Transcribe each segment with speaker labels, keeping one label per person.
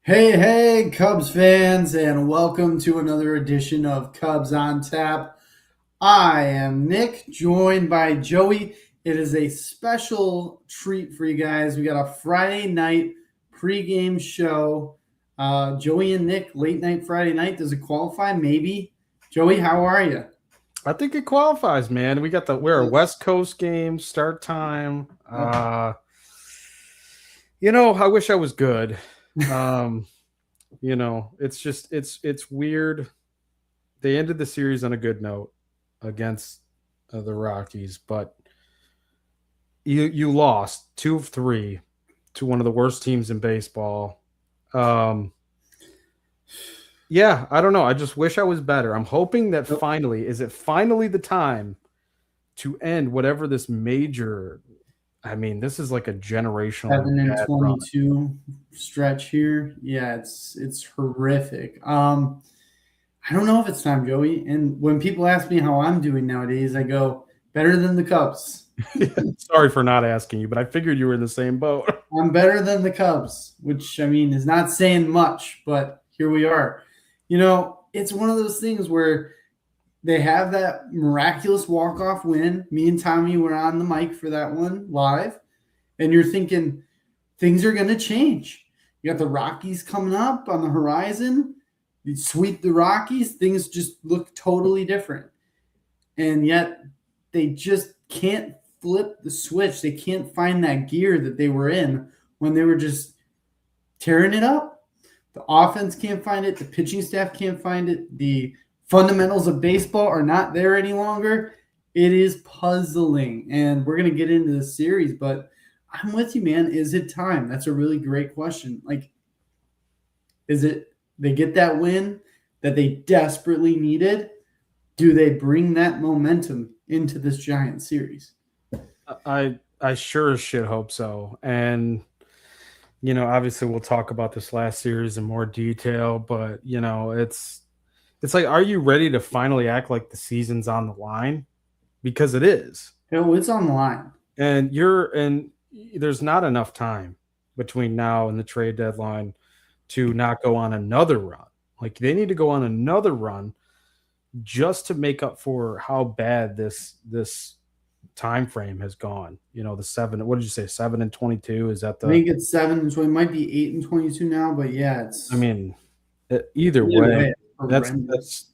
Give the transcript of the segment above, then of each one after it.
Speaker 1: Hey, Cubs fans, and welcome to another edition of Cubs on Tap. I am Nick, joined by Joey. It is a special treat for you guys. We got a Friday night pregame show. Joey and Nick, late night Friday night. Does it qualify? Maybe. Joey, how are you?
Speaker 2: I think it qualifies, man. We're a West Coast game start time. I wish I was good. Um, it's weird. They ended the series on a good note against the Rockies, but you lost 2 of 3 to one of the worst teams in baseball. Um, yeah, I don't know. I just wish I was better. I'm hoping that is it finally the time to end whatever this major. I mean, this is like a generationally
Speaker 1: 7 and
Speaker 2: bad run.
Speaker 1: 22 stretch here. Yeah, it's horrific. I don't know if it's time, Joey. And when people ask me how I'm doing nowadays, I go better than the Cubs.
Speaker 2: Sorry for not asking you, but I figured you were in the same boat.
Speaker 1: I'm better than the Cubs, which I mean is not saying much, but here we are. It's one of those things where they have that miraculous walk-off win. Me and Tommy were on the mic for that one live, and you're thinking things are going to change. You got the Rockies coming up on the horizon. You sweep the Rockies, things just look totally different. And yet they just can't flip the switch. They can't find that gear that they were in when they were just tearing it up. The offense can't find it. The pitching staff can't find it. The fundamentals of baseball are not there any longer. It is puzzling. And we're going to get into the series, but I'm with you, man. Is it time? That's a really great question. Like, is it they get that win that they desperately needed? Do they bring that momentum into this giant series?
Speaker 2: I sure as shit hope so. And obviously we'll talk about this last series in more detail, but it's like, are you ready to finally act like the season's on the line? Because it is.
Speaker 1: It's on the line.
Speaker 2: And there's not enough time between now and the trade deadline to not go on another run. Like, they need to go on another run just to make up for how bad this time frame has gone. The 7. What did you say? 7-22? Is that the?
Speaker 1: I think it's 7-20. It might be 8-22 now, but yeah, it's.
Speaker 2: I mean, either way, that's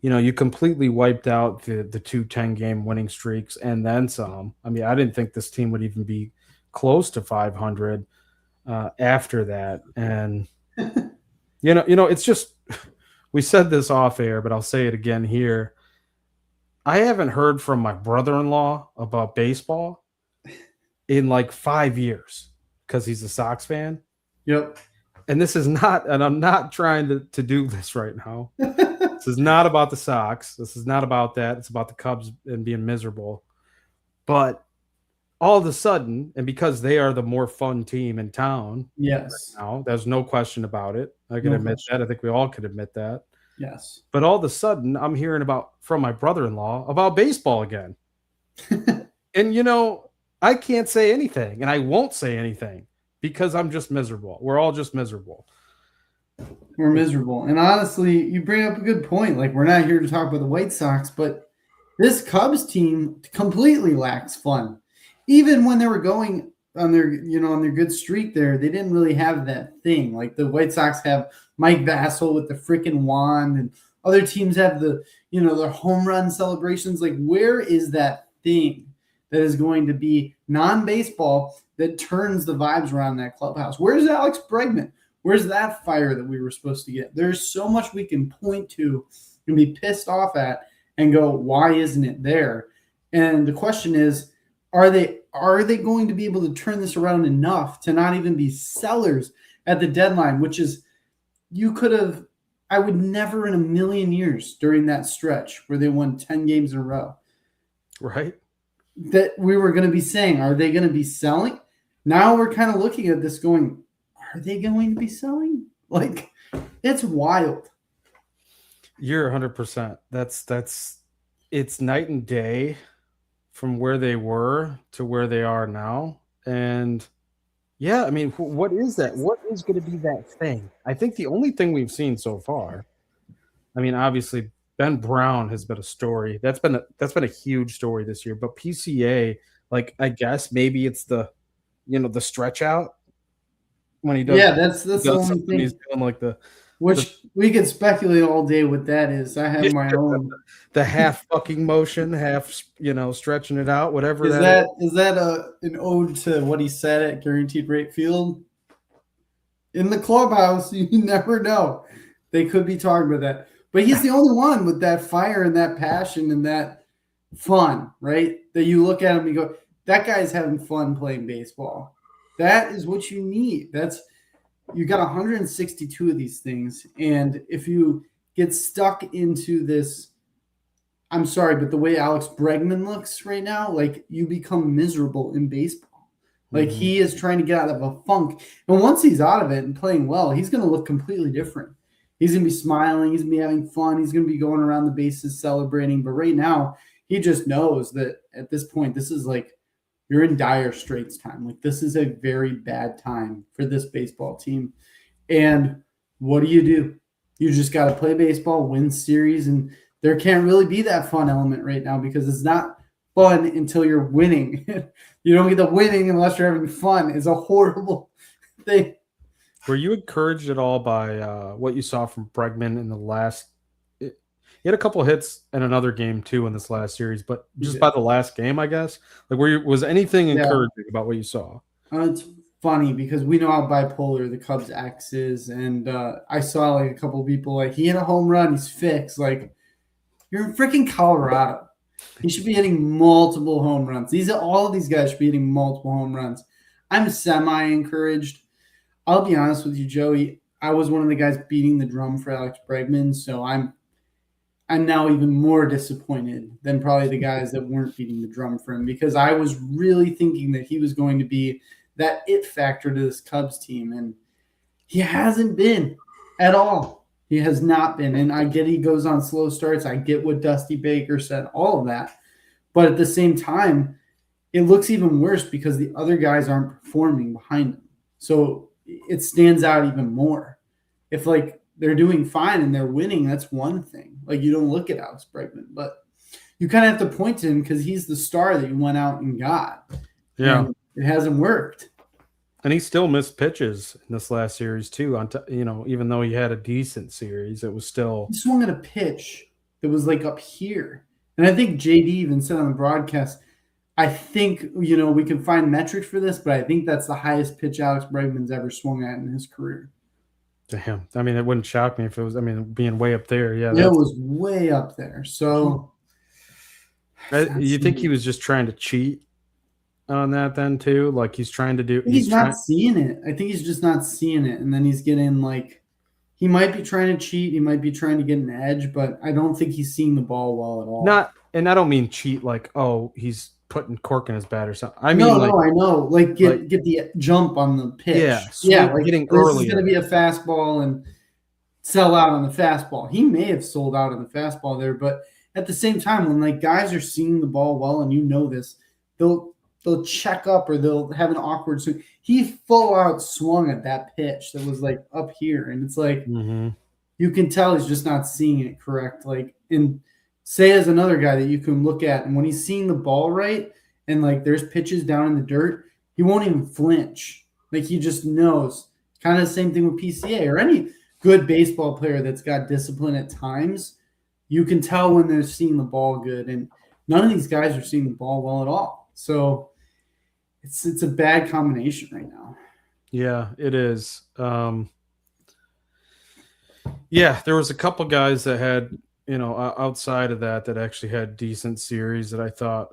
Speaker 2: you completely wiped out the 2 10-game winning streaks and then some. I mean, I didn't think this team would even be close to 500 after that. And it's just, we said this off air, but I'll say it again here. I haven't heard from my brother-in-law about baseball in like 5 years because he's a Sox fan.
Speaker 1: Yep.
Speaker 2: And this is not, and I'm not trying to do this right now. This is not about the Sox. This is not about that. It's about the Cubs and being miserable. But all of a sudden, and because they are the more fun team in town,
Speaker 1: yes,
Speaker 2: right now, there's no question about it. I can admit that. I think we all could admit that.
Speaker 1: Yes.
Speaker 2: But all of a sudden, I'm hearing from my brother-in-law about baseball again. And I can't say anything, and I won't say anything because I'm just miserable. We're all just miserable.
Speaker 1: We're miserable. And honestly, you bring up a good point. Like, we're not here to talk about the White Sox, but this Cubs team completely lacks fun. Even when they were going on their good streak there, they didn't really have that thing. Like, the White Sox have Mike Vassell with the freaking wand, and other teams have their home run celebrations. Like, where is that thing that is going to be non-baseball that turns the vibes around that clubhouse? Where's Alex Bregman? Where's that fire that we were supposed to get? There's so much we can point to and be pissed off at and go, why isn't it there? And the question is, are they going to be able to turn this around enough to not even be sellers at the deadline, which is, I would never in a million years during that stretch where they won 10 games in a row.
Speaker 2: Right.
Speaker 1: That we were going to be saying, are they going to be selling? Now we're kind of looking at this going, are they going to be selling? Like, it's wild.
Speaker 2: You're 100%. It's night and day from where they were to where they are now. And Yeah, I mean, what is that? What is going to be that thing? I think the only thing we've seen so far, I mean, obviously Ben Brown has been a story. That's been a huge story this year. But PCA, like I guess maybe it's the stretch out when he does
Speaker 1: Yeah, that's the only
Speaker 2: something he's
Speaker 1: thing.
Speaker 2: doing like the
Speaker 1: Which we could speculate all day what that is. I have my own.
Speaker 2: the half fucking motion, half stretching it out, whatever
Speaker 1: Is
Speaker 2: that is.
Speaker 1: that an ode to what he said at Guaranteed Rate Field? In the clubhouse, you never know. They could be talking about that. But he's the only one with that fire and that passion and that fun, right? That you look at him and you go, that guy's having fun playing baseball. That is what you need. You got 162 of these things. And if you get stuck into this, I'm sorry, but the way Alex Bregman looks right now, like you become miserable in baseball. Like he is trying to get out of a funk. And once he's out of it and playing well, he's going to look completely different. He's going to be smiling. He's going to be having fun. He's going to be going around the bases celebrating. But right now, he just knows that at this point, this is like you're in dire straits time. Like this is a very bad time for this baseball team. And what do? You just got to play baseball, win series, and there can't really be that fun element right now because it's not fun until you're winning. You don't get the winning unless you're having fun. It's a horrible thing.
Speaker 2: Were you encouraged at all by what you saw from Bregman in the last? He had a couple hits in another game too in this last series, but just by the last game, I guess. Like, was anything encouraging about what you saw?
Speaker 1: It's funny because we know how bipolar the Cubs X is, and I saw like a couple of people like he hit a home run, he's fixed. Like you're in freaking Colorado. He should be hitting multiple home runs. All of these guys should be hitting multiple home runs. I'm semi-encouraged. I'll be honest with you, Joey. I was one of the guys beating the drum for Alex Bregman, so I'm now even more disappointed than probably the guys that weren't beating the drum for him because I was really thinking that he was going to be that it factor to this Cubs team, and he hasn't been at all. He has not been. And I get he goes on slow starts. I get what Dusty Baker said, all of that. But at the same time, it looks even worse because the other guys aren't performing behind him. So it stands out even more. If like they're doing fine and they're winning, that's one thing. Like you don't look at Alex Bregman, but you kind of have to point to him because he's the star that you went out and got.
Speaker 2: Yeah.
Speaker 1: And it hasn't worked.
Speaker 2: And he still missed pitches in this last series too. Even though he had a decent series, it was still.
Speaker 1: He swung at a pitch that was like up here, and I think JD even said on the broadcast, I think we can find metrics for this, but I think that's the highest pitch Alex Bregman's ever swung at in his career.
Speaker 2: Damn, I mean, it wouldn't shock me if it was. I mean, being way up there, yeah,
Speaker 1: it was way up there. So,
Speaker 2: you think he was just trying to cheat on that then too? Like he's trying to do.
Speaker 1: He's not seeing it. I think he's just not seeing it, and then he's getting like he might be trying to cheat. He might be trying to get an edge, but I don't think he's seeing the ball well at all.
Speaker 2: And I don't mean cheat like he's putting cork in his bat or something. I
Speaker 1: mean, I know, like get the jump on the pitch. Like
Speaker 2: getting early.
Speaker 1: This is going to be a fastball and sell out on the fastball. He may have sold out on the fastball there, but at the same time, when like guys are seeing the ball well, and this, they'll check up or they'll have an awkward swing. He full out swung at that pitch that was like up here, and it's like you can tell he's just not seeing it correct. Like in. Say as another guy that you can look at, and when he's seeing the ball right and like there's pitches down in the dirt, he won't even flinch. Like he just knows. Kind of the same thing with PCA or any good baseball player that's got discipline at times. You can tell when they're seeing the ball good, and none of these guys are seeing the ball well at all. So it's a bad combination right now.
Speaker 2: Yeah, it is. Yeah, there was a couple guys that had. Outside of that actually had decent series that I thought,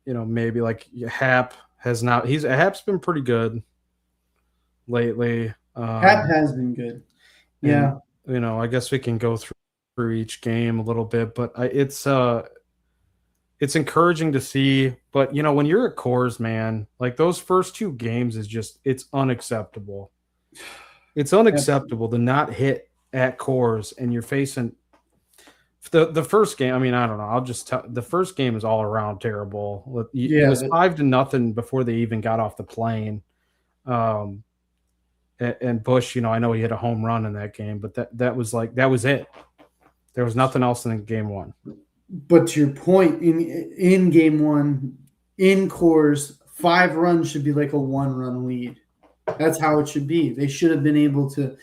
Speaker 2: maybe like Happ has not. Happ's been pretty good lately.
Speaker 1: Happ has been good. Yeah.
Speaker 2: And, I guess we can go through each game a little bit, but it's encouraging to see. But, when you're at Coors, man, like those first two games it's unacceptable. It's unacceptable to not hit at Coors and you're facing – the first game, I mean, I don't know. I'll just tell the first game is all around terrible. It was 5-0 before they even got off the plane. And Bush, I know he hit a home run in that game, but that was it. There was nothing else in game one.
Speaker 1: But to your point, in game one, in Coors, 5 runs should be like a 1-run lead. That's how it should be. They should have been able to,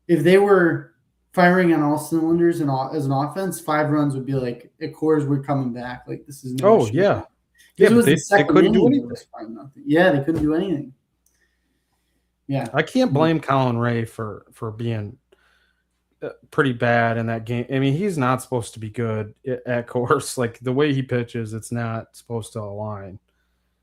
Speaker 1: if they were firing on all cylinders and as an offense, 5 runs would be like, at Coors, we're coming back. Like, this is no issue.
Speaker 2: Yeah.
Speaker 1: Yeah, but they couldn't do anything. Yeah, they couldn't do anything. Yeah.
Speaker 2: I can't blame Colin Ray for being pretty bad in that game. I mean, he's not supposed to be good at Coors. Like, the way he pitches, it's not supposed to align.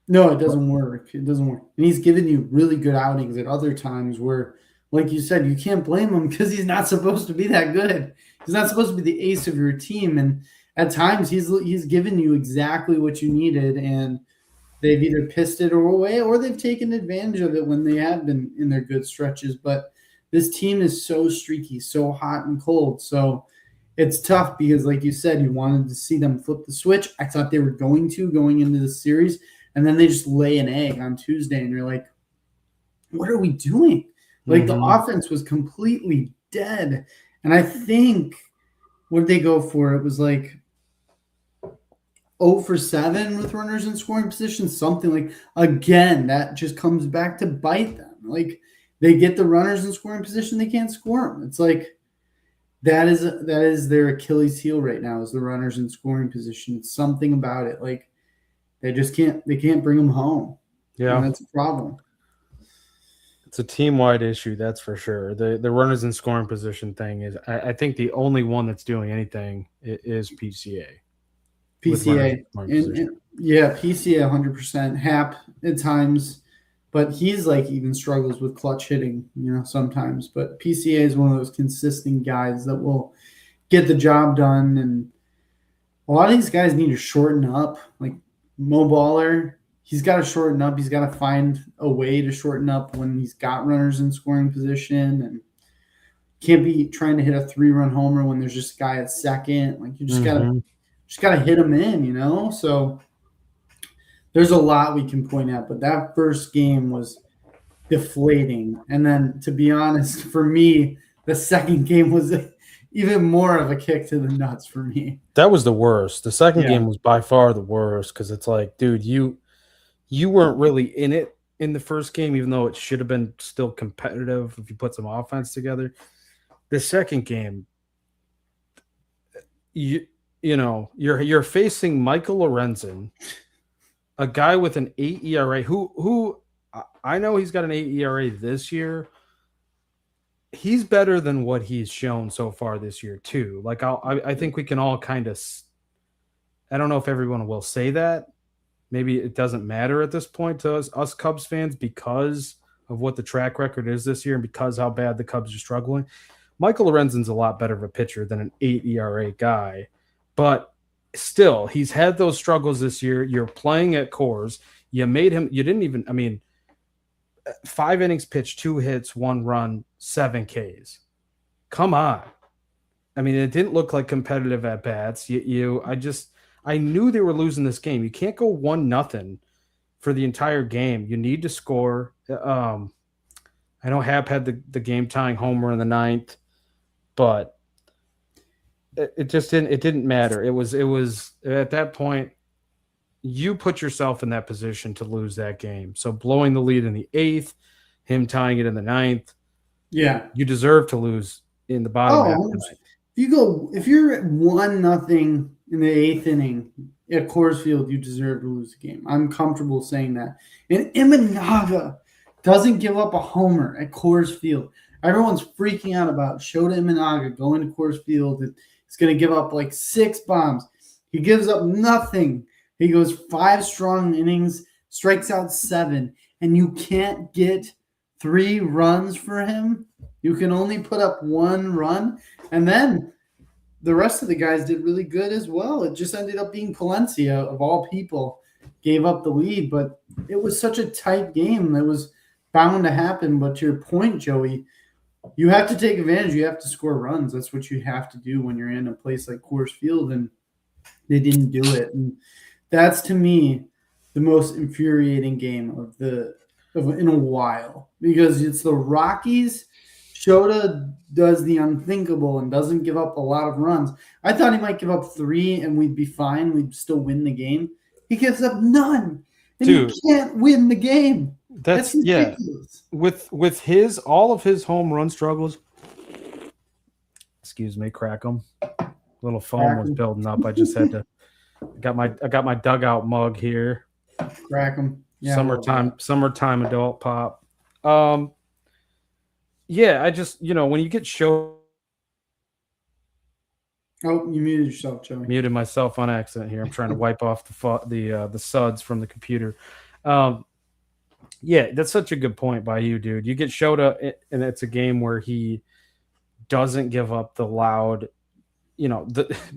Speaker 1: No, it doesn't work. It doesn't work. And he's given you really good outings at other times where, like you said, you can't blame him because he's not supposed to be that good. He's not supposed to be the ace of your team. And at times he's given you exactly what you needed, and they've either pissed it away or they've taken advantage of it when they have been in their good stretches. But this team is so streaky, so hot and cold. So it's tough because, like you said, you wanted to see them flip the switch. I thought they were going into the series. And then they just lay an egg on Tuesday, and you're like, what are we doing? Like, the offense was completely dead. And I think, what did they go for? It was like 0 for 7 with runners in scoring position, something like, again, that just comes back to bite them. Like, they get the runners in scoring position, they can't score them. It's like, that is their Achilles heel right now, is the runners in scoring position. It's something about it. Like, they can't bring them home.
Speaker 2: Yeah.
Speaker 1: And that's a problem.
Speaker 2: It's a team-wide issue, that's for sure. The runners in scoring position thing is, I think the only one that's doing anything is PCA.
Speaker 1: PCA. Yeah, PCA 100%. Hap at times, but he's like even struggles with clutch hitting, sometimes. But PCA is one of those consistent guys that will get the job done. And a lot of these guys need to shorten up. Like, Mo Baller, he's got to shorten up. He's got to find a way to shorten up when he's got runners in scoring position, and can't be trying to hit a 3-run homer when there's just a guy at second. Like, you just gotta hit him in, So there's a lot we can point at, but that first game was deflating. And then, to be honest, for me, the second game was even more of a kick to the nuts for me.
Speaker 2: That was the worst. The second game was by far the worst, because it's like, dude, you weren't really in it in the first game, even though it should have been still competitive if you put some offense together. The second game, you're facing Michael Lorenzen, a guy with an 8 ERA, who I know he's got an 8 ERA this year. He's better than what he's shown so far this year too. Like, I think we can all kind of, I don't know if everyone will say that. Maybe it doesn't matter at this point to us Cubs fans because of what the track record is this year and because how bad the Cubs are struggling. Michael Lorenzen's a lot better of a pitcher than an 8 ERA guy, but still, he's had those struggles this year. You're playing at Coors. You didn't even, 5 innings pitched, 2 hits, 1 run, 7 Ks. Come on. It didn't look like competitive at bats. I knew they were losing this game. You can't go 1-0 for the entire game. You need to score. I know Hap had the game tying homer in the 9th, but it just didn't matter. It was at that point, you put yourself in that position to lose that game. So blowing the lead in the 8th, him tying it in the 9th,
Speaker 1: yeah,
Speaker 2: you deserve to lose in the bottom half of the night.
Speaker 1: If you're at 1-0 in the 8th inning at Coors Field, you deserve to lose the game. I'm comfortable saying that. And Imanaga doesn't give up a homer at Coors Field. Everyone's freaking out about Shota Imanaga going to Coors Field. He's going to give up like 6 bombs. He gives up nothing. He goes 5 strong innings, strikes out 7, and you can't get 3 runs for him. You can only put up 1 run. And then the rest of the guys did really good as well. It just ended up being Palencia, of all people, gave up the lead. But it was such a tight game that was bound to happen. But to your point, Joey, you have to take advantage. You have to score runs. That's what you have to do when you're in a place like Coors Field, and they didn't do it. And that's, to me, the most infuriating game of the in a while because it's the Rockies. Shota does the unthinkable and doesn't give up a lot of runs. I thought he might give up 3 and we'd be fine. We'd still win the game. He gives up none, and
Speaker 2: Dude,
Speaker 1: you can't win the game.
Speaker 2: That's ridiculous. With his all of his home run struggles. Excuse me, crack them. Little foam was building up. I just had to. I got my dugout mug here.
Speaker 1: Crack them. Yeah,
Speaker 2: summertime adult pop. Yeah, I just when you get show.
Speaker 1: Oh, you muted yourself, Joey.
Speaker 2: Muted myself on accident here. I'm trying to wipe off the suds from the computer. Yeah, that's such a good point by you, dude. You get Shota, and it's a game where he doesn't give up the loud,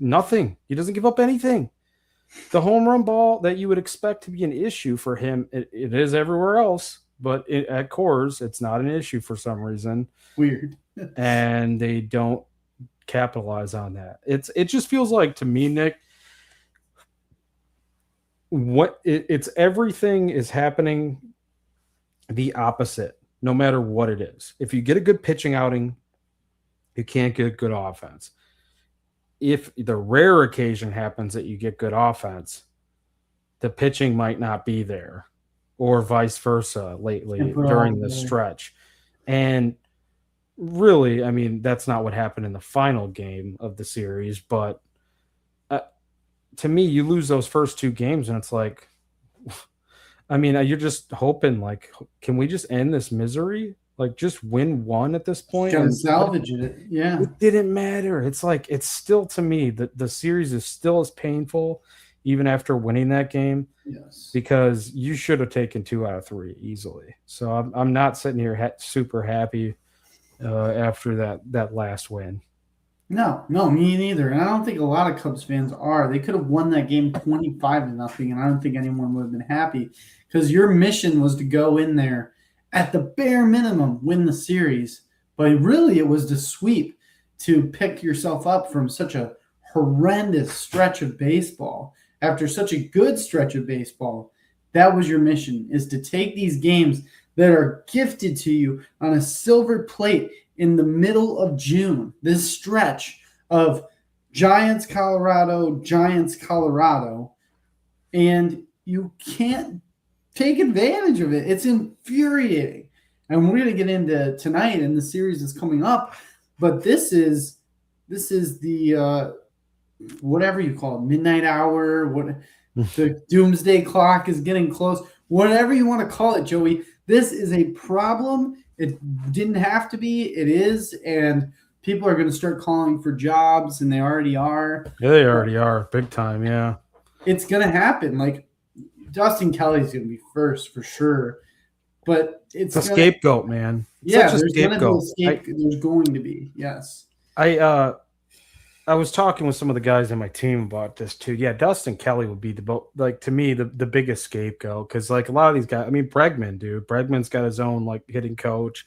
Speaker 2: nothing. He doesn't give up anything. The home run ball that you would expect to be an issue for him, it is everywhere else, but at Coors, it's not an issue for some reason.
Speaker 1: Weird.
Speaker 2: And they don't capitalize on that. It just feels like to me, Nick, it's everything is happening the opposite, no matter what it is. If you get a good pitching outing, you can't get good offense. If the rare occasion happens that you get good offense, the pitching might not be there, or vice versa lately during the stretch. And really, I mean, that's not what happened in the final game of the series. But to me, you lose those first 2 games, and it's like, I mean, you're just hoping, like, can we just end this misery? Like, just win one at this point.
Speaker 1: Gotta salvage it. Yeah.
Speaker 2: It didn't matter. It's like, it's still, to me, the series is still as painful even after winning that game.
Speaker 1: Yes.
Speaker 2: Because you should have taken 2 out of 3 easily. So I'm not sitting here super happy after that last win.
Speaker 1: No, me neither. And I don't think a lot of Cubs fans are. They could have won that game 25-0, and I don't think anyone would have been happy because your mission was to go in there at the bare minimum, win the series. But really, it was to sweep, to pick yourself up from such a horrendous stretch of baseball. After such a good stretch of baseball, that was your mission, is to take these games that are gifted to you on a silver plate in the middle of June, this stretch of Giants, Colorado, and you can't take advantage of it. It's infuriating. And we're going to get into tonight, and the series is coming up, but this is the whatever you call it, midnight hour, the doomsday clock is getting close, whatever you want to call it, Joey. This is a problem. It didn't have to be. It is, and people are going to start calling for jobs, and they already are.
Speaker 2: Yeah, they already are, big time, yeah.
Speaker 1: It's going to happen. Like, Dustin Kelly's going to be first for sure, but it's
Speaker 2: a scapegoat, man.
Speaker 1: Yeah, there's going to be, yes.
Speaker 2: I was talking with some of the guys in my team about this too. Yeah, Dustin Kelly would be to me the biggest scapegoat, because like a lot of these guys, I mean, Bregman, dude. Bregman's got his own like hitting coach.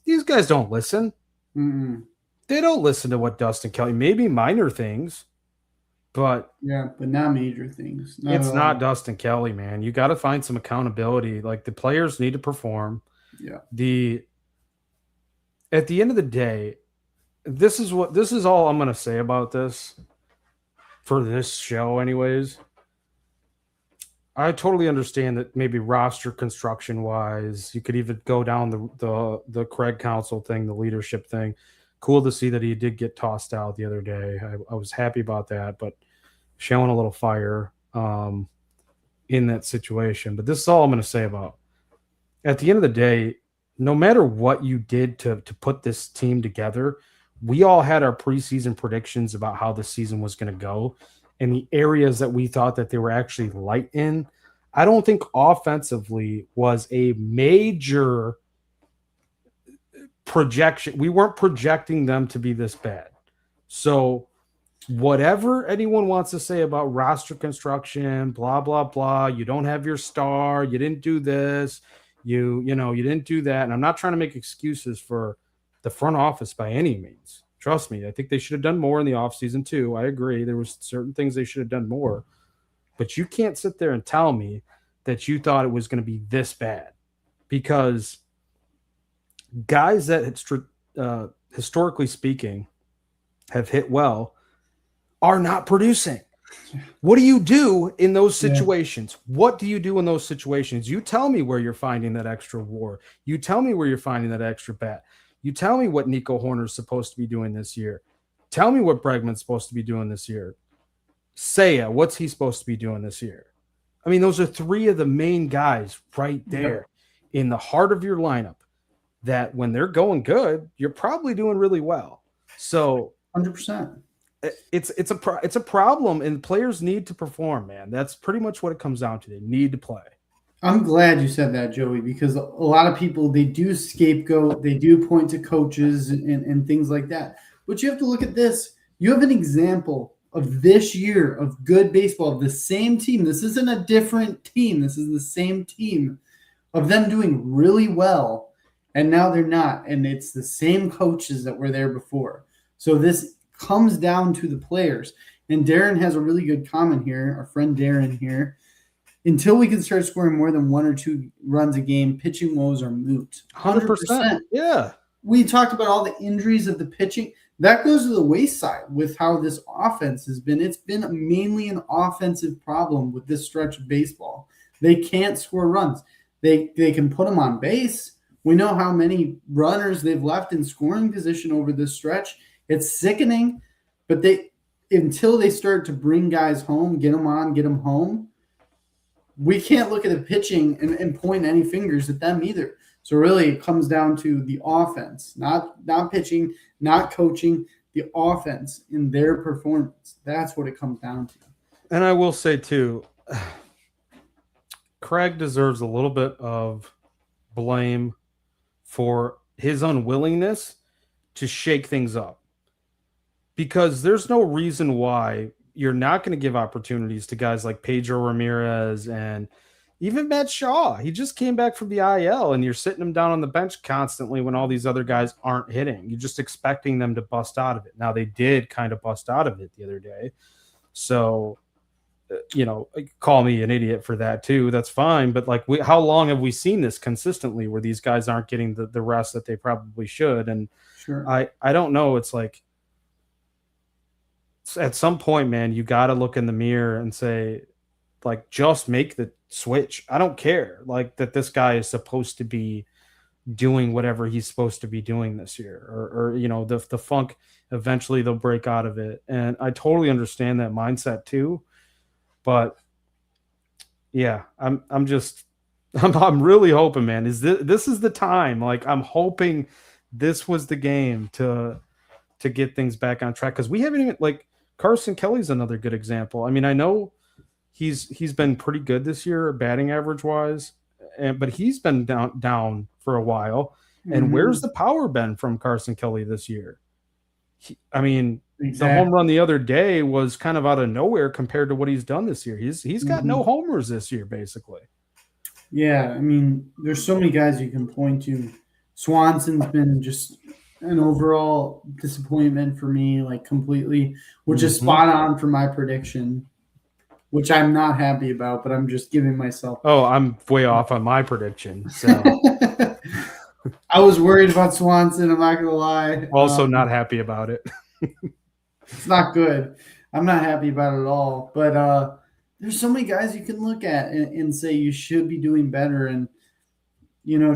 Speaker 2: These guys don't listen.
Speaker 1: Mm-mm.
Speaker 2: They don't listen to what Dustin Kelly, maybe minor things, but
Speaker 1: not major things.
Speaker 2: It's not Dustin Kelly, man. You got to find some accountability. Like, the players need to perform.
Speaker 1: Yeah.
Speaker 2: At the end of the day, this is all I'm going to say about this for this show anyways. I totally understand that maybe roster construction wise, you could even go down the Craig Council thing, the leadership thing. Cool to see that he did get tossed out the other day. I was happy about that, but showing a little fire in that situation. But this is all I'm going to say about. At the end of the day, no matter what you did to put this team together, we all had our preseason predictions about how the season was going to go and the areas that we thought that they were actually light in. I don't think offensively was a major projection. We weren't projecting them to be this bad. So whatever anyone wants to say about roster construction, blah, blah, blah, you don't have your star, you didn't do this, you didn't do that. And I'm not trying to make excuses for the front office by any means. Trust me, I think they should have done more in the offseason too. I agree. There was certain things they should have done more. But you can't sit there and tell me that you thought it was going to be this bad, because guys that historically speaking have hit well are not producing. What do you do in those situations? Yeah. What do you do in those situations? You tell me where you're finding that extra WAR. You tell me where you're finding that extra bat. You tell me what Nico Horner's supposed to be doing this year. Tell me what Bregman's supposed to be doing this year. Seiya, what's he supposed to be doing this year? I mean, those are three of the main guys right there in the heart of your lineup that when they're going good, you're probably doing really well. So
Speaker 1: 100%.
Speaker 2: It's a problem, and players need to perform, man. That's pretty much what it comes down to. They need to play.
Speaker 1: I'm glad you said that, Joey, because a lot of people, they do scapegoat, they do point to coaches and things like that. But you have to look at this. You have an example of this year of good baseball, of the same team. This isn't a different team. This is the same team of them doing really well, and now they're not. And it's the same coaches that were there before. So this comes down to the players. And Darren has a really good comment here, our friend Darren here. Until we can start scoring more than 1 or 2 runs a game, pitching woes are moot.
Speaker 2: 100%. Yeah.
Speaker 1: We talked about all the injuries of the pitching. That goes to the wayside with how this offense has been. It's been mainly an offensive problem with this stretch of baseball. They can't score runs. They can put them on base. We know how many runners they've left in scoring position over this stretch. It's sickening, but until they start to bring guys home, get them on, get them home, we can't look at the pitching and point any fingers at them either. So really it comes down to the offense, not pitching, not coaching, the offense in their performance. That's what it comes down to.
Speaker 2: And I will say too, Craig deserves a little bit of blame for his unwillingness to shake things up. Because there's no reason why you're not going to give opportunities to guys like Pedro Ramirez and even Matt Shaw. He just came back from the IL, and you're sitting him down on the bench constantly when all these other guys aren't hitting. You're just expecting them to bust out of it. Now, they did kind of bust out of it the other day. So, call me an idiot for that too. That's fine. But how long have we seen this consistently where these guys aren't getting the rest that they probably should? And
Speaker 1: sure.
Speaker 2: I don't know. It's like, at some point, man, you got to look in the mirror and say, just make the switch. I don't care, that this guy is supposed to be doing whatever he's supposed to be doing this year, or the funk, eventually they'll break out of it. And I totally understand that mindset too. But yeah, I'm really hoping, man, this is the time. I'm hoping this was the game to get things back on track. Cause we haven't even Carson Kelly's another good example. I mean, I know he's been pretty good this year, batting average wise, but he's been down for a while. And where's the power been from Carson Kelly this year? Exactly. The home run the other day was kind of out of nowhere compared to what he's done this year. He's got no homers this year, basically.
Speaker 1: Yeah, there's so many guys you can point to. Swanson's been just an overall disappointment for me, completely, which is spot on for my prediction, which I'm not happy about, but I'm just giving myself.
Speaker 2: Oh, I'm way off on my prediction. So
Speaker 1: I was worried about Swanson. I'm not going to lie.
Speaker 2: Also not happy about it.
Speaker 1: It's not good. I'm not happy about it at all, but there's so many guys you can look at and say you should be doing better. And,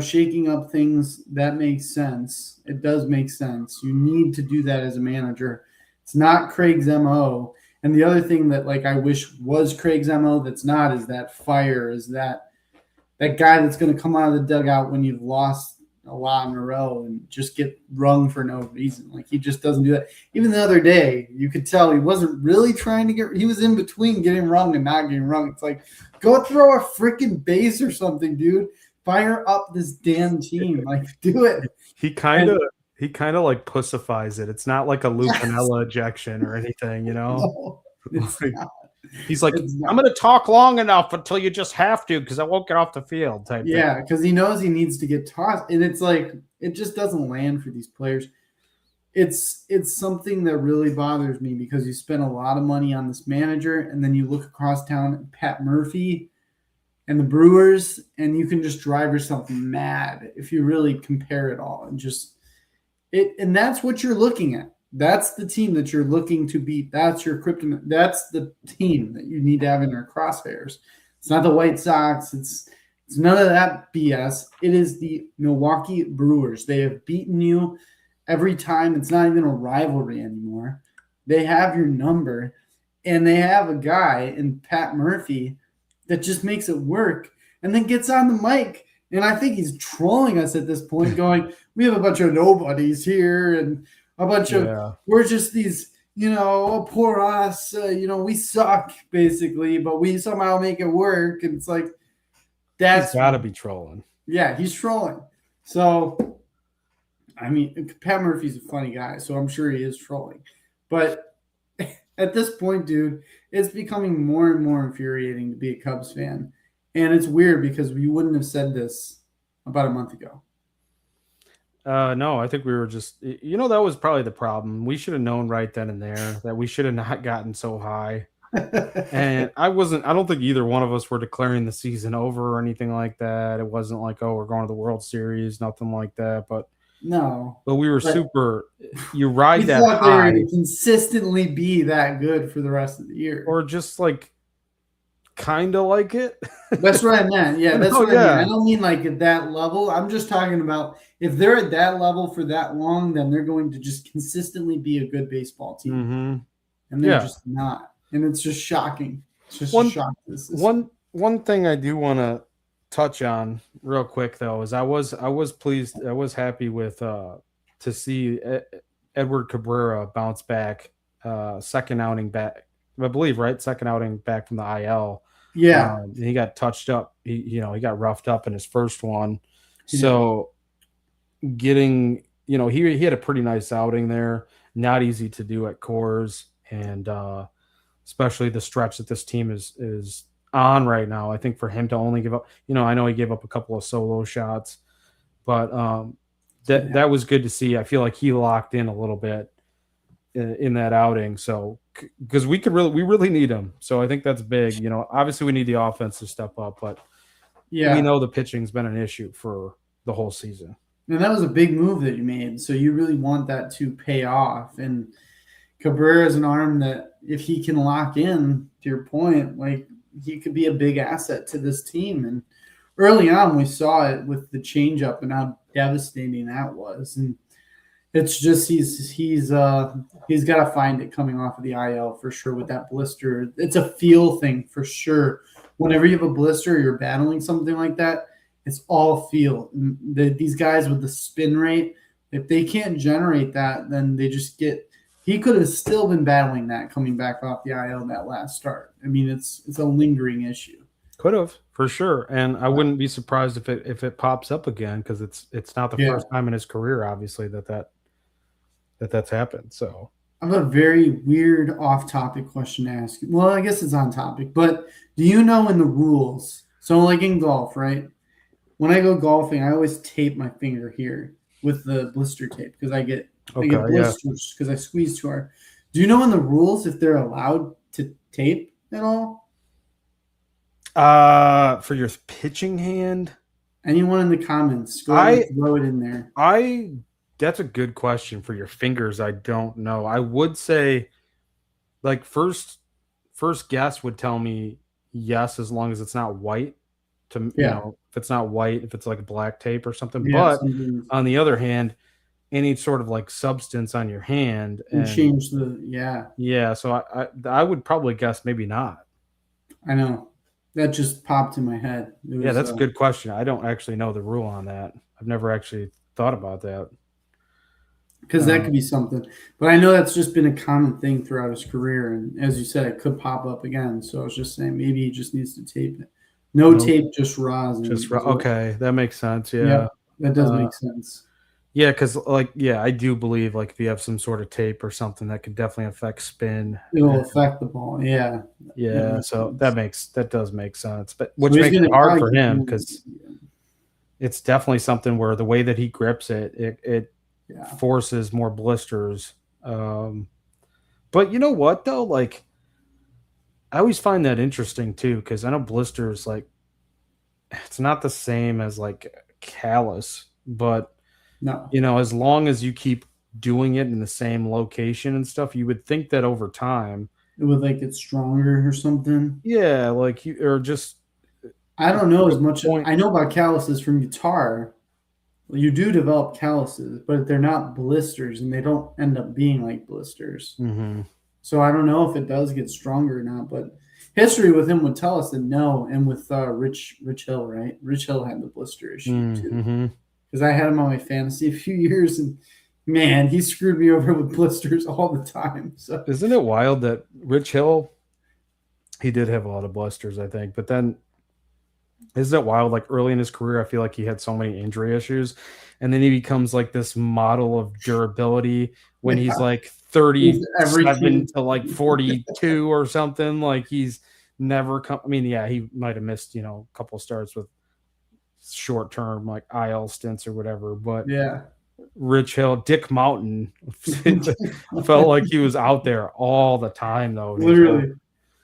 Speaker 1: shaking up things, that makes sense. It does make sense. You need to do that as a manager. It's not Craig's MO. And the other thing that I wish was Craig's MO that's not is that fire, is that guy that's going to come out of the dugout when you've lost a lot in a row and just get rung for no reason. He just doesn't do that. Even the other day, you could tell he wasn't really trying to he was in between getting rung and not getting rung. It's go throw a freaking base or something, dude. Fire up this damn team. Do it.
Speaker 2: He kind of pussifies it. It's not like a Lou Piniella ejection or anything,
Speaker 1: No, it's not.
Speaker 2: He's I'm going to talk long enough until you just have to because I won't get off the field type thing.
Speaker 1: Yeah, because he knows he needs to get tossed. And it's it just doesn't land for these players. It's something that really bothers me because you spend a lot of money on this manager, and then you look across town at Pat Murphy. and the Brewers, and you can just drive yourself mad if you really compare it all and just it. And that's what you're looking at. That's the team that you're looking to beat. That's your kryptonite. That's the team that you need to have in your crosshairs. It's not the White Sox. It's none of that BS. It is the Milwaukee Brewers. They have beaten you every time. It's not even a rivalry anymore. They have your number, and they have a guy in Pat Murphy that just makes it work and then gets on the mic. And I think he's trolling us at this point, going, we have a bunch of nobodies here and a bunch of, we're just these, poor us, we suck basically, but we somehow make it work. And it's like,
Speaker 2: he's got to be trolling.
Speaker 1: Yeah, he's trolling. So, I mean, Pat Murphy's a funny guy, so I'm sure he is trolling. But at this point, dude, it's becoming more and more infuriating to be a Cubs fan. And it's weird because we wouldn't have said this about a month ago.
Speaker 2: No, I think we were just, that was probably the problem. We should have known right then and there that we should have not gotten so high. And I don't think either one of us were declaring the season over or anything like that. It wasn't like, oh, we're going to the World Series, nothing like that. But we were you ride that high.
Speaker 1: They were going to consistently be that good for the rest of the year.
Speaker 2: Or just like kind of like it.
Speaker 1: That's what I meant. Yeah, that's what I mean. I don't mean like at that level. I'm just talking about if they're at that level for that long, then they're going to just consistently be a good baseball team.
Speaker 2: Mm-hmm.
Speaker 1: And they're just not. And it's just shocking. It's just a shock.
Speaker 2: One thing I do want to touch on real quick though is I was pleased. I was happy with to see Edward Cabrera bounce back, second outing back. I believe second outing back from the IL.
Speaker 1: Yeah,
Speaker 2: he got touched up. He got roughed up in his first one. So getting he had a pretty nice outing there. Not easy to do at Coors, and especially the stretch that this team is on right now. I think for him to only give up, I know he gave up a couple of solo shots, but that was good to see. I feel like he locked in a little bit in that outing. So because we really need him. So I think that's big. Obviously we need the offense to step up, but we know the pitching's been an issue for the whole season.
Speaker 1: And that was a big move that you made. So you really want that to pay off. And Cabrera is an arm that if he can lock in, to your point, like he could be a big asset to this team. And early on, we saw it with the changeup and how devastating that was. And it's just he's got to find it coming off of the IL for sure with that blister. It's a feel thing for sure. Whenever you have a blister, you're battling something like that, it's all feel. These guys with the spin rate, if they can't generate that, then they just get. He could have still been battling that coming back off the IL in that last start. I mean, it's a lingering issue.
Speaker 2: Could have for sure, and I wouldn't be surprised if it pops up again because it's not the first time in his career, obviously that's happened. So
Speaker 1: I have a very weird off-topic question to ask you. Well, I guess it's on topic, but do you know in the rules? So like in golf, right? When I go golfing, I always tape my finger here with the blister tape because I get blisters because I squeeze too hard. Do you know in the rules if they're allowed to tape at all?
Speaker 2: For your pitching hand?
Speaker 1: Anyone in the comments, go ahead and throw it in there.
Speaker 2: That's a good question. For your fingers, I don't know. I would say, like, first guess would tell me yes, as long as it's not white. If it's not white, if it's like black tape or something. But on the other hand, any sort of like substance on your hand
Speaker 1: and change the
Speaker 2: So I would probably guess maybe not.
Speaker 1: I know. That just popped in my head.
Speaker 2: That's a good question. I don't actually know the rule on that. I've never actually thought about that.
Speaker 1: Because that could be something. But I know that's just been a common thing throughout his career. And as you said, it could pop up again. So I was just saying maybe he just needs to tape it. No tape, just rosin.
Speaker 2: Okay, that makes sense. Yeah,
Speaker 1: that does make sense.
Speaker 2: Yeah, because I do believe like if you have some sort of tape or something that could definitely affect spin.
Speaker 1: It will affect the ball. Yeah.
Speaker 2: Yeah. So that does make sense, but which makes it hard for him because it's definitely something where the way that he grips it forces more blisters. But you know what though, like I always find that interesting too because I know blisters like it's not the same as like callus, but
Speaker 1: No,
Speaker 2: as long as you keep doing it in the same location and stuff, you would think that over time,
Speaker 1: it would like get stronger or something.
Speaker 2: yeah, like you or just
Speaker 1: I don't know
Speaker 2: to
Speaker 1: as
Speaker 2: a
Speaker 1: much.
Speaker 2: point.
Speaker 1: I know about calluses from guitar. You do develop calluses, but they're not blisters, and they don't end up being like blisters.
Speaker 2: Mm-hmm.
Speaker 1: So I don't know if it does get stronger or not. But history with him would tell us that no. And with Rich Hill, right? Rich Hill had the blister issue too,
Speaker 2: Mm-hmm.
Speaker 1: because I had him on my fantasy a few years, and man, he screwed me over with blisters all the time. So
Speaker 2: Isn't it wild that Rich Hill, he did have a lot of blisters, I think, but then isn't it wild? Like early in his career, I feel like he had so many injury issues, and then he becomes like this model of durability when he's
Speaker 1: yeah,
Speaker 2: like
Speaker 1: every
Speaker 2: 37
Speaker 1: team.
Speaker 2: to like 42 or something. Like he's never come. I mean, yeah, he might have missed a couple starts with short term like IL stints or whatever, but
Speaker 1: Yeah.
Speaker 2: Rich Hill, Dick Mountain, felt like he was out there all the time though.
Speaker 1: Literally.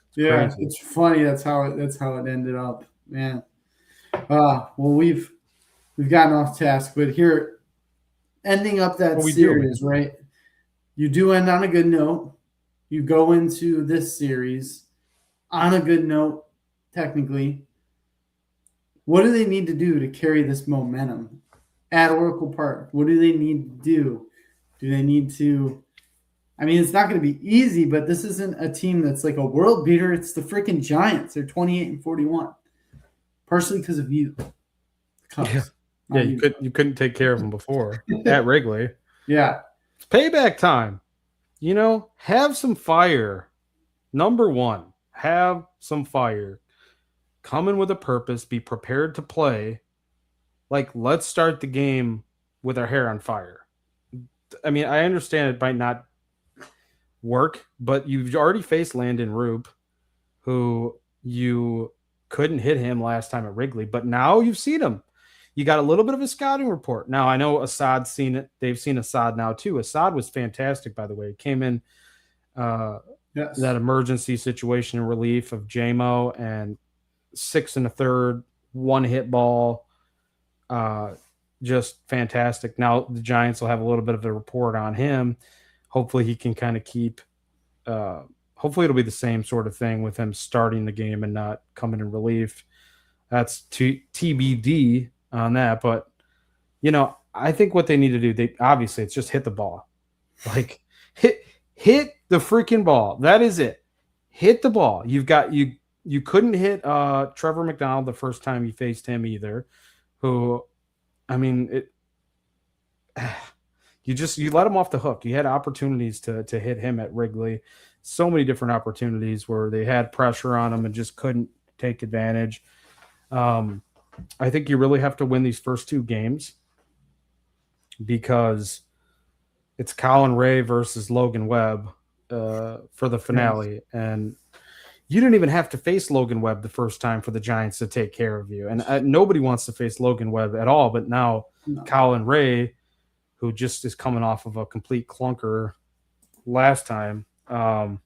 Speaker 2: It's
Speaker 1: Yeah,
Speaker 2: crazy.
Speaker 1: it's funny. That's how it ended up, man. Well, we've gotten off task, but here, ending up that
Speaker 2: What we do, man?
Speaker 1: series, right? You do end on a good note. You go into this series on a good note, technically. What do they need to do to carry this momentum at Oracle Park? What do they need to do? Do they need to? I mean, it's not going to be easy, but this isn't a team that's like a world beater. It's the freaking Giants. They're 28-41, partially because of you, the
Speaker 2: Yeah,
Speaker 1: Cubs.
Speaker 2: yeah.
Speaker 1: Not you.
Speaker 2: You couldn't take care of him before at Wrigley.
Speaker 1: Yeah,
Speaker 2: It's payback time. Have some fire. Number one, have some fire. Come in with a purpose. Be prepared to play. Like, let's start the game with our hair on fire. I mean, I understand it might not work, but you've already faced Landon Roop, who you couldn't hit him last time at Wrigley, but now you've seen him. You got a little bit of a scouting report. Now, I know Assad's seen it. They've seen Assad now, too. Assad was fantastic, by the way. He came in
Speaker 1: yes,
Speaker 2: that emergency situation in relief of JMO and 6 1/3, one hit ball. Just fantastic. Now, the Giants will have a little bit of a report on him. Hopefully, he can kind of keep hopefully it'll be the same sort of thing with him starting the game and not coming in relief. That's TBD on that. But, I think what they need to do, they obviously it's just hit the ball. Like hit the freaking ball. That is it. Hit the ball. You couldn't hit Trevor McDonald the first time you faced him either, who I mean you let him off the hook. You had opportunities to hit him at Wrigley. So many different opportunities where they had pressure on him and just couldn't take advantage. I think you really have to win these first two games because it's Colin Ray versus Logan Webb for the
Speaker 1: yes.
Speaker 2: finale. And you didn't even have to face Logan Webb the first time for the Giants to take care of you. And nobody wants to face Logan Webb at all. But now
Speaker 1: No.
Speaker 2: Colin Ray, who just is coming off of a complete clunker last time. I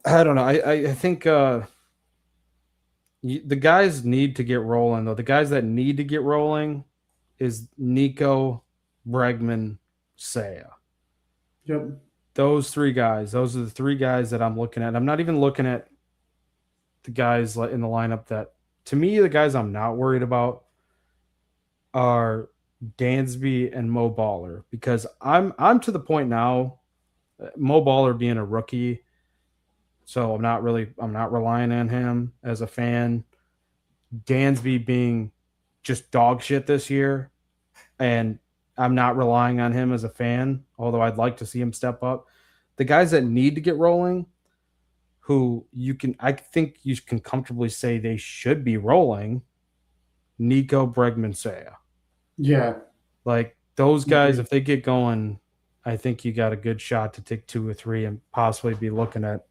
Speaker 2: don't know. I think the guys need to get rolling, though. The guys that need to get rolling is Nico, Bregman, Saya.
Speaker 1: Yep.
Speaker 2: Those three guys. Those are the three guys that I'm looking at. I'm not even looking at the guys in the lineup that, to me, the guys I'm not worried about are Dansby and Mo Baller, because I'm to the point now, Mo Baller being a rookie, so I'm not relying on him as a fan. Dansby being just dog shit this year, and I'm not relying on him as a fan, although I'd like to see him step up. The guys that need to get rolling, I think you can comfortably say they should be rolling, Nico, Bregman, Saya.
Speaker 1: Yeah.
Speaker 2: Like those guys, if they get going, I think you got a good shot to take 2 or 3 and possibly be looking at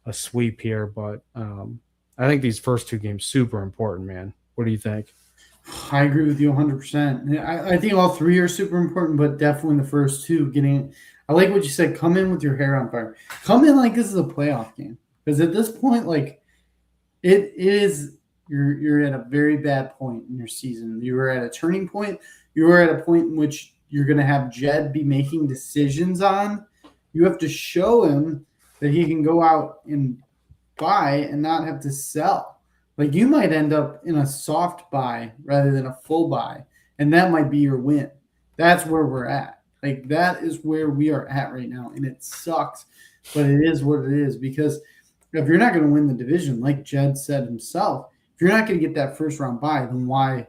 Speaker 2: a sweep here. But I think these first two games super important, man. What do you think?
Speaker 1: I agree with you 100%. I think all three are super important, but definitely the first two getting. I like what you said. Come in with your hair on fire. Come in like this is a playoff game, because at this point, like it is You're at a very bad point in your season. You were at a turning point. You were at a point in which you're going to have Jed be making decisions on. You have to show him that he can go out and buy and not have to sell. Like you might end up in a soft buy rather than a full buy, and that might be your win. That's where we're at. Like that is where we are at right now, and it sucks, but it is what it is because if you're not going to win the division, like Jed said himself, if you're not going to get that first round bye, then why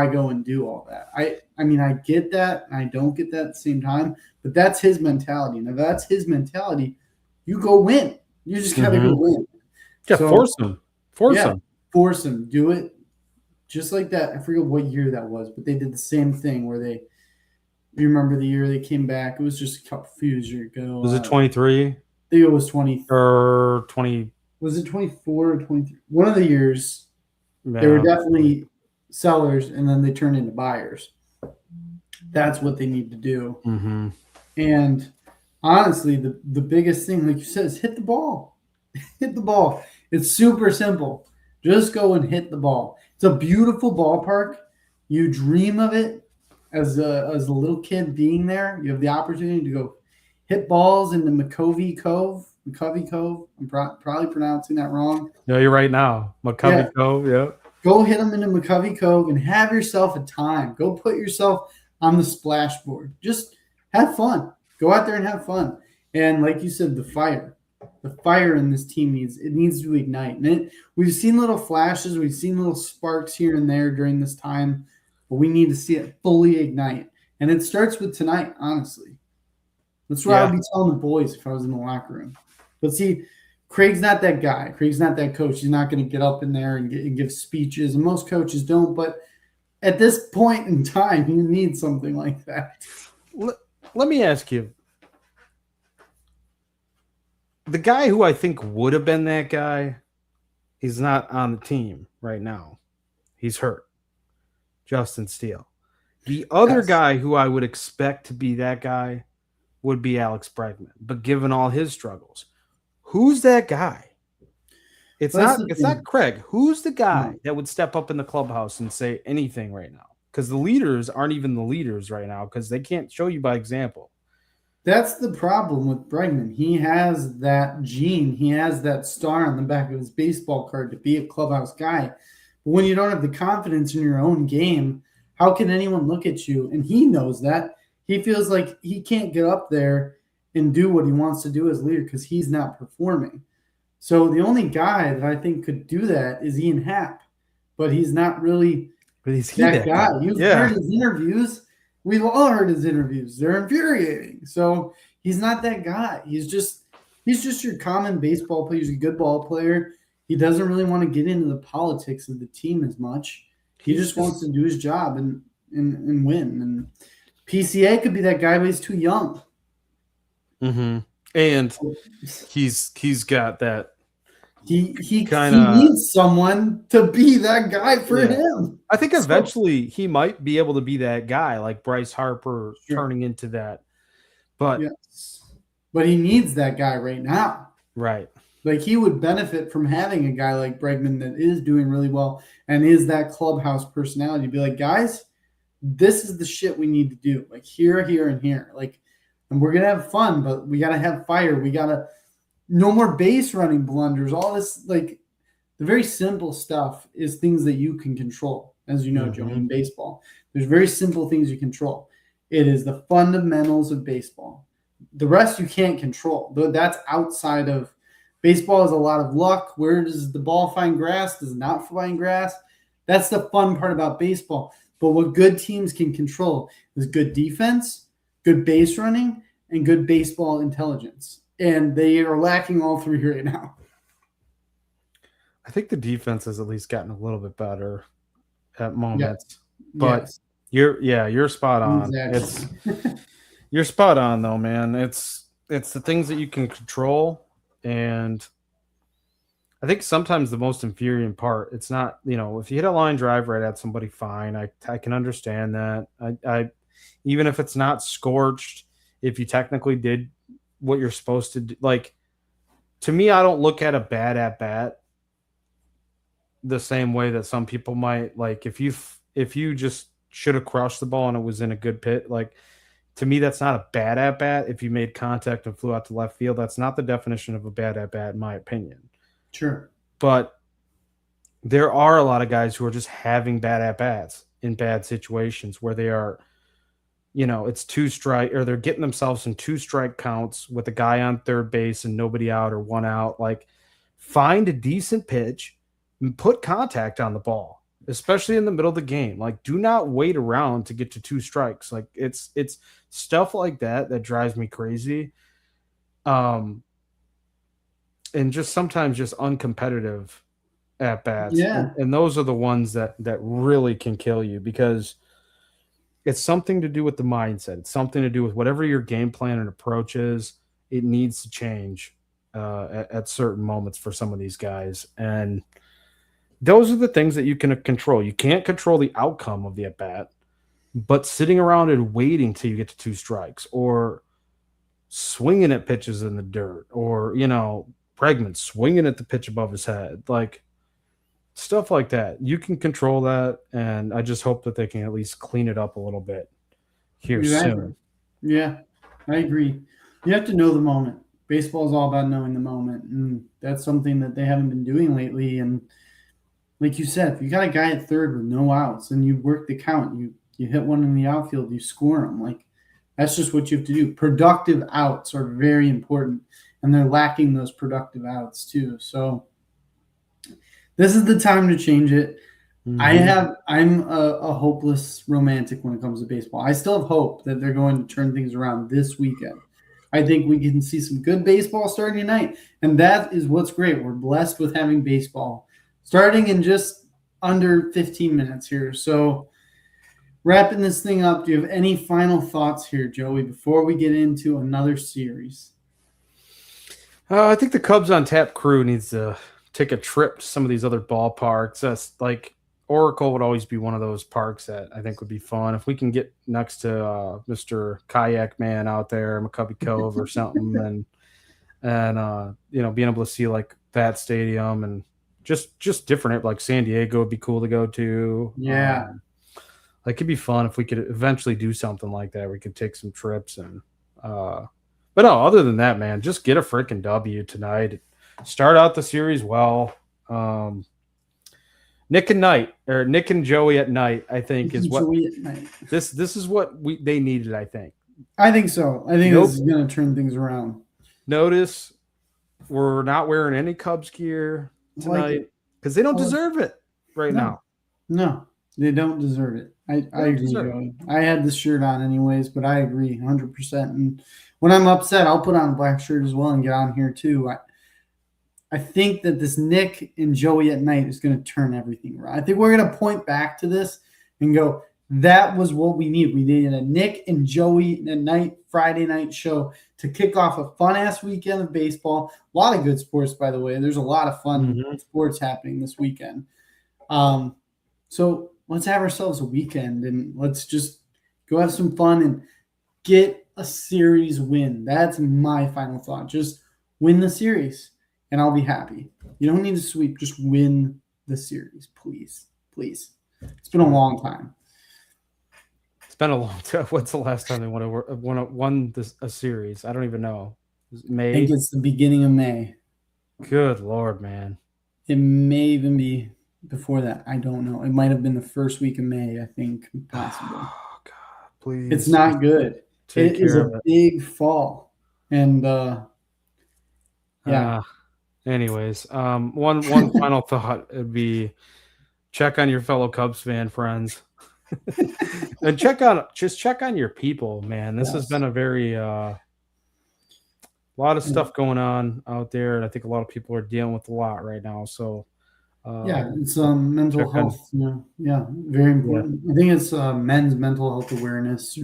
Speaker 1: go and do all that? I mean, I get that, and I don't get that at the same time, but that's his mentality. And if that's his mentality, you go win. You just got to go win.
Speaker 2: Yeah, so, force him.
Speaker 1: Force him. Do it just like that. I forget what year that was, but they did the same thing where they. You remember the year they came back? It was just a few years ago.
Speaker 2: Was it 23?
Speaker 1: I think it was 20
Speaker 2: or 20.
Speaker 1: Was it 24 or 23? One of the years, they were definitely sellers, and then they turned into buyers. That's what they need to do.
Speaker 2: Mm-hmm.
Speaker 1: And honestly, the biggest thing, like you said, is hit the ball. Hit the ball. It's super simple. Just go and hit the ball. It's a beautiful ballpark. You dream of it as a little kid being there. You have the opportunity to go hit balls in the McCovey Cove. I'm probably pronouncing that wrong.
Speaker 2: No, you're right now. McCovey Cove, yeah.
Speaker 1: Go hit them into McCovey Cove and have yourself a time. Go put yourself on the splashboard. Just have fun. Go out there and have fun. And like you said, the fire in this team needs to ignite. And we've seen little flashes. We've seen little sparks here and there during this time, but we need to see it fully ignite. And it starts with tonight, honestly. That's what I would be telling the boys if I was in the locker room. But see, Craig's not that guy. Craig's not that coach. He's not going to get up in there and give speeches. And most coaches don't. But at this point in time, you need something like that.
Speaker 2: Let me ask you. The guy who I think would have been that guy, he's not on the team right now. He's hurt. Justin Steele. The other guy who I would expect to be that guy would be Alex Bregman. But given all his struggles, who's that guy? It's not Craig. Who's the guy that would step up in the clubhouse and say anything right now? Because the leaders aren't even the leaders right now because they can't show you by example.
Speaker 1: That's the problem with Bregman. He has that gene. He has that star on the back of his baseball card to be a clubhouse guy. But when you don't have the confidence in your own game, how can anyone look at you? And he knows that. He feels like he can't get up there and do what he wants to do as leader because he's not performing. So the only guy that I think could do that is Ian Happ. But he's not really that guy. You've heard his interviews. We've all heard his interviews. They're infuriating. So he's not that guy. He's just your common baseball player. He's a good ball player. He doesn't really want to get into the politics of the team as much. He just wants to do his job and win. And PCA could be that guy, but he's too young.
Speaker 2: Mm-hmm. And he's got that.
Speaker 1: He needs someone to be that guy for him.
Speaker 2: I think eventually he might be able to be that guy, like Bryce Harper turning into that. But
Speaker 1: he needs that guy right now.
Speaker 2: Right.
Speaker 1: Like he would benefit from having a guy like Bregman that is doing really well and is that clubhouse personality. Be like, guys, this is the shit we need to do. Like here, and here. Like, and we're gonna have fun, but we gotta have fire. We gotta no more base running blunders. All this, like the very simple stuff is things that you can control. As you know, Joe, in baseball, there's very simple things you control. It is the fundamentals of baseball. The rest you can't control. That's outside of baseball. Is a lot of luck. Where does the ball find grass? Does it not find grass? That's the fun part about baseball. But what good teams can control is good defense, good base running, and good baseball intelligence. And they are lacking all three right now.
Speaker 2: I think the defense has at least gotten a little bit better at moments. But you're spot on. Exactly. You're spot on though, man. It's the things that you can control. And I think sometimes the most infuriating part, it's not, if you hit a line drive right at somebody, fine. I can understand that. I even if it's not scorched, if you technically did what you're supposed to do, like to me, I don't look at a bad at bat the same way that some people might. Like if you just should have crushed the ball and it was in a good pit, like to me that's not a bad at bat. If you made contact and flew out to left field, that's not the definition of a bad at bat in my opinion.
Speaker 1: Sure.
Speaker 2: But there are a lot of guys who are just having bad at bats in bad situations where they are, it's 2 strike, or they're getting themselves in 2 strike counts with a guy on third base and nobody out or 1 out. Like, find a decent pitch and put contact on the ball, especially in the middle of the game. Like, do not wait around to get to 2 strikes. Like, it's stuff like that drives me crazy. And just sometimes just uncompetitive at bats.
Speaker 1: Yeah.
Speaker 2: And those are the ones that really can kill you, because it's something to do with the mindset. It's something to do with whatever your game plan and approach is. It needs to change at certain moments for some of these guys. And those are the things that you can control. You can't control the outcome of the at bat, but sitting around and waiting till you get to 2 strikes, or swinging at pitches in the dirt, or, Bregman swinging at the pitch above his head, like stuff like that. You can control that, and I just hope that they can at least clean it up a little bit here soon.
Speaker 1: Yeah, I agree. You have to know the moment. Baseball is all about knowing the moment, and that's something that they haven't been doing lately. And like you said, if you got a guy at third with no outs and you work the count, you hit one in the outfield, you score them. Like, that's just what you have to do. Productive outs are very important, and they're lacking those productive outs too. So this is the time to change it. Mm-hmm. I'm a hopeless romantic when it comes to baseball. I still have hope that they're going to turn things around this weekend. I think we can see some good baseball starting tonight, and that is what's great. We're blessed with having baseball starting in just under 15 minutes here. So wrapping this thing up, do you have any final thoughts here, Joey, before we get into another series?
Speaker 2: I think the Cubs on Tap crew needs to take a trip to some of these other ballparks. That's like Oracle would always be one of those parks that I think would be fun. If we can get next to Mr. Kayak Man out there, McCovey Cove or something, and being able to see like that stadium and just different, like San Diego would be cool to go to.
Speaker 1: Yeah.
Speaker 2: Like, it'd be fun if we could eventually do something like that. We could take some trips but no, other than that, man, just get a freaking W tonight. Start out the series well. Nick and Joey at night, I think, is what this is what they needed. I think
Speaker 1: so. I think this is going to turn things around.
Speaker 2: Notice we're not wearing any Cubs gear tonight because they don't deserve it now.
Speaker 1: No, they don't deserve it. I agree, Joey. I had this shirt on anyways, but I agree 100%. And when I'm upset, I'll put on a black shirt as well and get on here too. I think that this Nick and Joey at night is going to turn everything around. I think we're going to point back to this and go, that was what we need. We needed a Nick and Joey at night, Friday night show to kick off a fun-ass weekend of baseball. A lot of good sports, by the way. There's a lot of fun sports happening this weekend. So let's have ourselves a weekend and let's just go have some fun and get a series win. That's my final thought. Just win the series. And I'll be happy. You don't need to sweep. Just win the series, please. Please. It's been a long time.
Speaker 2: It's been a long time. What's the last time they won a series? I don't even know. May?
Speaker 1: I think it's the beginning of May.
Speaker 2: Good Lord, man.
Speaker 1: It may even be before that. I don't know. It might have been the first week of May, I think, possibly.
Speaker 2: Oh, God, please.
Speaker 1: It's not good. It is a big fall. And, yeah.
Speaker 2: Anyways, one final thought would be check on your fellow Cubs fan friends, and check on your people, man. This has been a very lot of stuff going on out there, and I think a lot of people are dealing with a lot right now. So
Speaker 1: it's mental health. Very important. Yeah. I think it's men's mental health awareness,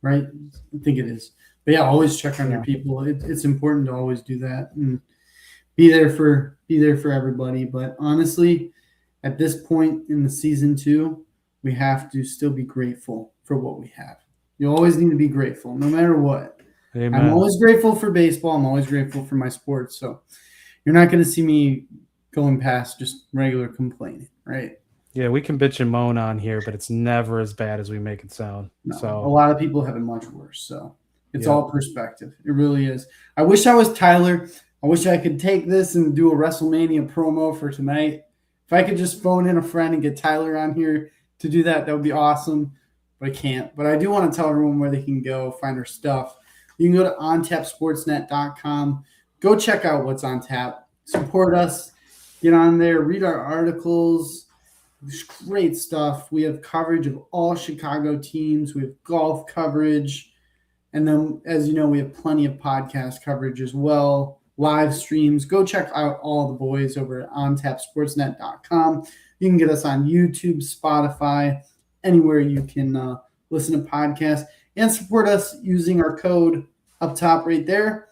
Speaker 1: right? I think it is. But yeah, always check on your people. It's important to always do that and be there for everybody. But honestly, at this point in the season 2, we have to still be grateful for what we have. You always need to be grateful, no matter what. Amen. I'm always grateful for baseball. I'm always grateful for my sports. So you're not going to see me going past just regular complaining, right?
Speaker 2: Yeah, we can bitch and moan on here, but it's never as bad as we make it sound.
Speaker 1: No,
Speaker 2: So
Speaker 1: a lot of people have it much worse. So it's
Speaker 2: Yep.
Speaker 1: all perspective. It really is. I wish I was Tyler. I wish I could take this and do a WrestleMania promo for tonight. If I could just phone in a friend and get Tyler on here to do that, that would be awesome. But I can't. But I do want to tell everyone where they can go find our stuff. You can go to ontapsportsnet.com. Go check out what's on tap. Support us. Get on there. Read our articles. There's great stuff. We have coverage of all Chicago teams. We have golf coverage. And then, as you know, we have plenty of podcast coverage as well, live streams. Go check out all the boys over at ontapsportsnet.com. You can get us on YouTube, Spotify, anywhere you can listen to podcasts, and support us using our code up top right there.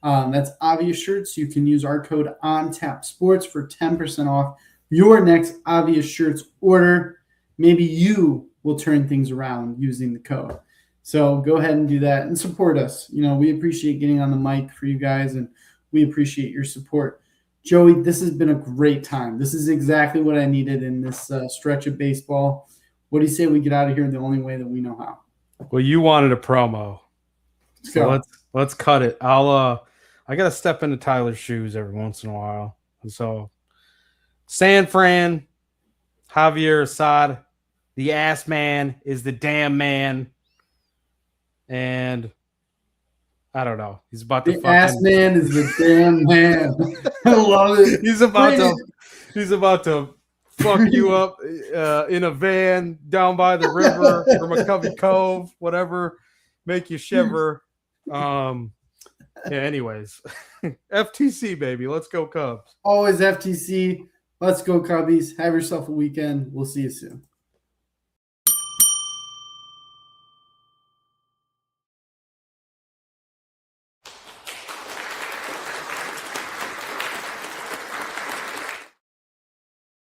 Speaker 1: That's Obvious Shirts. You can use our code ONTAPSports for 10% off your next Obvious Shirts order. Maybe you will turn things around using the code. So go ahead and do that and support us. You know, we appreciate getting on the mic for you guys, and we appreciate your support. Joey, this has been a great time. This is exactly what I needed in this stretch of baseball. What do you say we get out of here the only way that we know how?
Speaker 2: Well, you wanted a promo. So let's cut it. I gotta step into Tyler's shoes every once in a while. And so San Fran, Javier Assad, the ass man is the damn man. And I don't know. He's about to
Speaker 1: the ass man is the damn man. I love it.
Speaker 2: He's about to fuck you up in a van down by the river from McCovey Cove, whatever, make you shiver. Yeah, anyways. FTC, baby. Let's go Cubs.
Speaker 1: Always FTC. Let's go Cubbies. Have yourself a weekend. We'll see you soon.